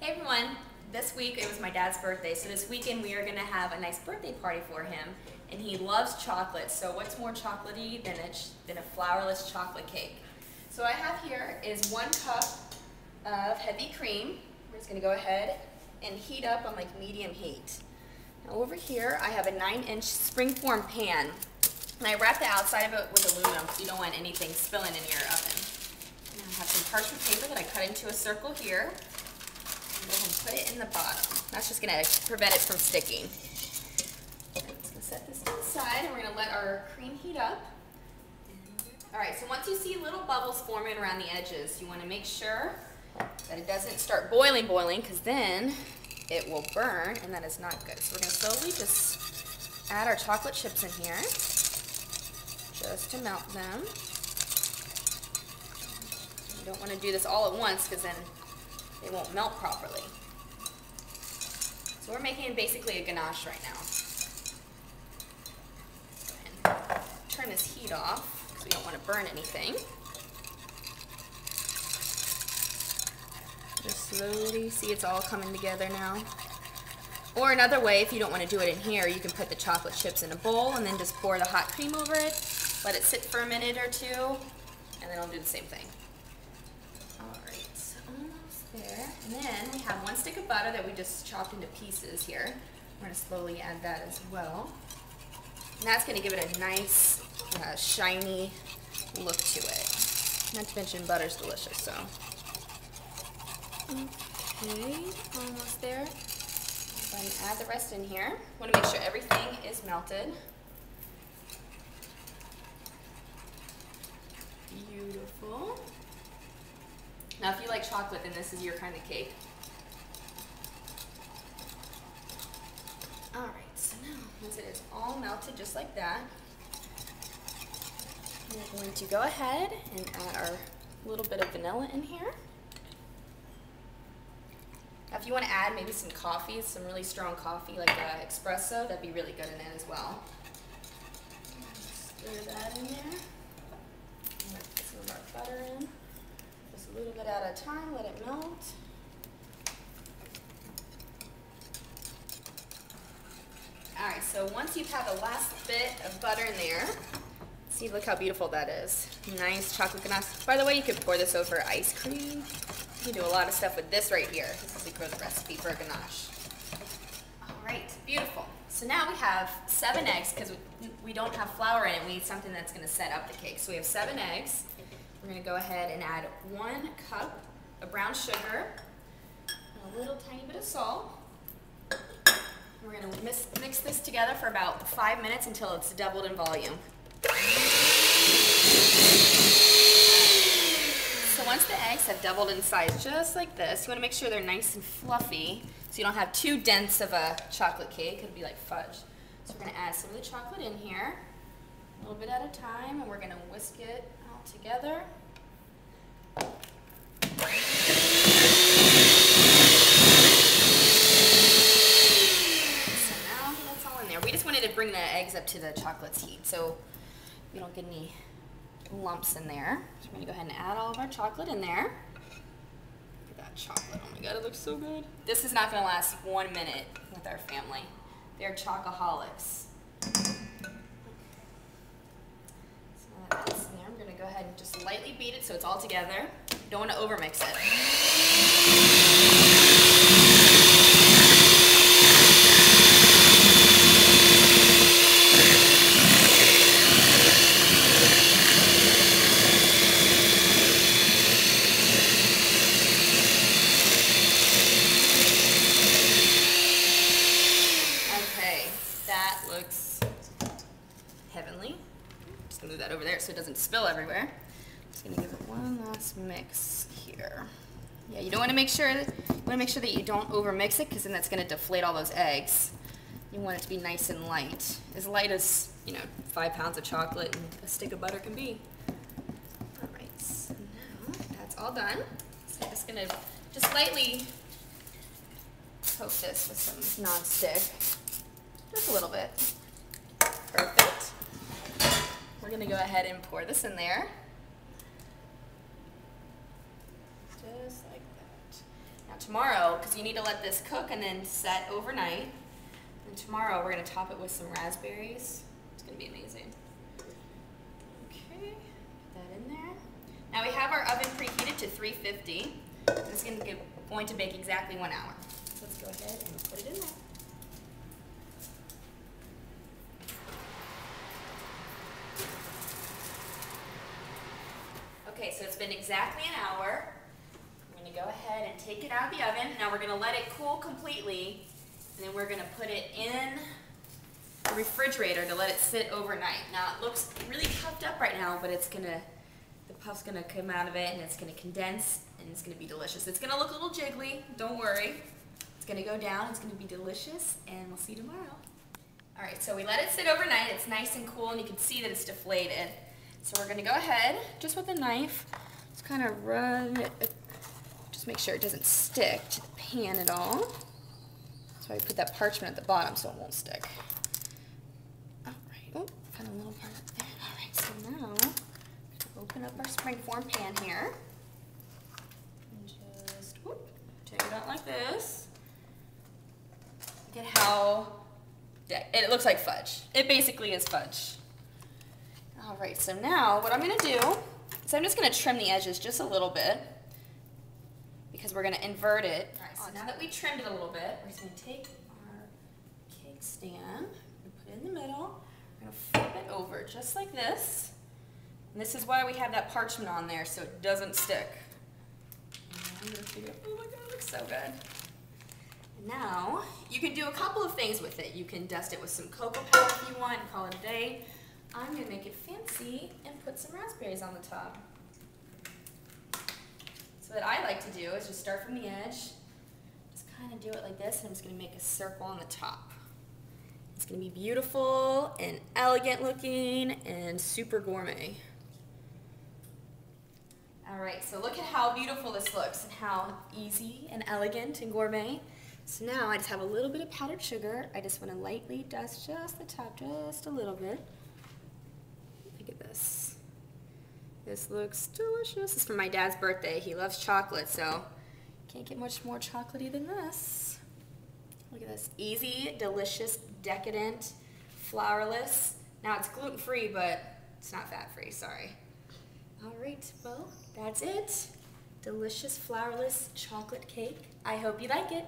Hey everyone, this week it was my dad's birthday, so this weekend we are going to have a nice birthday party for him, and he loves chocolate, so what's more chocolatey than a flourless chocolate cake? So what I have here is 1 cup of heavy cream. We're just going to go ahead and heat up on like medium heat. Now over here I have a 9-inch springform pan, and I wrap the outside of it with aluminum because you don't want anything spilling in your oven. And I have some parchment paper that I cut into a circle here. Go ahead and put it in the bottom. That's just going to prevent it from sticking. I'm just going to set this to the side, and we're going to let our cream heat up. Alright, so once you see little bubbles forming around the edges, you want to make sure that it doesn't start boiling, because then it will burn, and that is not good. So we're going to slowly just add our chocolate chips in here, just to melt them. You don't want to do this all at once, because then they won't melt properly. So we're making basically a ganache right now. Go ahead and turn this heat off because we don't want to burn anything. Just slowly, see it's all coming together now. Or another way, if you don't want to do it in here, you can put the chocolate chips in a bowl and then just pour the hot cream over it, let it sit for a minute or two, and then I'll do the same thing. There. And then we have 1 stick of butter that we just chopped into pieces here. We're going to slowly add that as well. And that's going to give it a nice, shiny look to it. Not to mention butter's delicious, so. Okay, almost there. Go ahead and add the rest in here. Want to make sure everything is melted. Beautiful. Now, if you like chocolate, then this is your kind of cake. All right, so now, once it is all melted just like that, we're going to go ahead and add our little bit of vanilla in here. Now, if you want to add maybe some coffee, some really strong coffee, like espresso, that'd be really good in it as well. Stir that in there. And put some of our butter in. A little bit at a time, let it melt. Alright, so once you've had the last bit of butter in there, see, look how beautiful that is. Nice chocolate ganache. By the way, you could pour this over ice cream. You can do a lot of stuff with this right here. This is a good recipe for a ganache. Alright, beautiful. So now we have 7 eggs, because we don't have flour in it. We need something that's going to set up the cake. So we have 7 eggs. We're going to go ahead and add 1 cup of brown sugar, and a little tiny bit of salt. We're going to mix this together for about 5 minutes until it's doubled in volume. So once the eggs have doubled in size just like this, you want to make sure they're nice and fluffy so you don't have too dense of a chocolate cake. It'll be like fudge. So we're going to add some of the chocolate in here, a little bit at a time, and we're going to whisk it together. So now that's all in there. We just wanted to bring the eggs up to the chocolate's heat so we don't get any lumps in there. So we're going to go ahead and add all of our chocolate in there. Look at that chocolate. Oh my god, it looks so good. This is not going to last 1 minute with our family. They're chocoholics. I'm going to go ahead and just lightly beat it so it's all together. You don't want to overmix it. Okay, that looks heavenly. Just gonna move that over there so it doesn't spill everywhere. Just gonna give it one last mix here. Yeah, you don't want to make sure that you don't overmix it, because then that's gonna deflate all those eggs. You want it to be nice and light as 5 pounds of chocolate and a stick of butter can be. All right, so now that's all done. So I'm just gonna lightly coat this with some non-stick, just a little bit. Perfect. We're going to go ahead and pour this in there. Just like that. Now tomorrow, because you need to let this cook and then set overnight. And tomorrow we're gonna top it with some raspberries. It's gonna be amazing. Okay, put that in there. Now we have our oven preheated to 350. This is going to bake exactly 1 hour. So let's go ahead and put it in there. Okay, so it's been exactly an hour. I'm gonna go ahead and take it out of the oven. Now we're gonna let it cool completely, and then we're gonna put it in the refrigerator to let it sit overnight. Now it looks really puffed up right now, but the puff's gonna come out of it and it's gonna condense and it's gonna be delicious. It's gonna look a little jiggly, don't worry. It's gonna go down, it's gonna be delicious, and we'll see you tomorrow. All right, so we let it sit overnight. It's nice and cool, and you can see that it's deflated. So we're gonna go ahead, just with a knife, just kind of run it, just make sure it doesn't stick to the pan at all. That's why we put that parchment at the bottom so it won't stick. All right, oh, got a little part up there. All right, so now, open up our springform pan here. And just, whoop, take it out like this. Look at how, it looks like fudge. It basically is fudge. All right, so now what I'm gonna do is I'm just gonna trim the edges just a little bit because we're gonna invert it. All right, so now that we trimmed it a little bit, we're just gonna take our cake stand and put it in the middle. We're gonna flip it over just like this. And this is why we have that parchment on there so it doesn't stick. And I'm gonna figure out, oh my God, it looks so good. And now, you can do a couple of things with it. You can dust it with some cocoa powder if you want and call it a day. I'm gonna make it fancy and put some raspberries on the top. So what I like to do is just start from the edge, just kind of do it like this, and I'm just gonna make a circle on the top. It's gonna be beautiful and elegant looking and super gourmet. All right, so look at how beautiful this looks and how easy and elegant and gourmet. So now I just have a little bit of powdered sugar. I just wanna lightly dust just the top, just a little bit. Look at this. This looks delicious. This is for my dad's birthday. He loves chocolate, so can't get much more chocolatey than this. Look at this. Easy, delicious, decadent, flourless. Now it's gluten-free, but it's not fat-free, sorry. All right, well, that's it. Delicious, flourless chocolate cake. I hope you like it.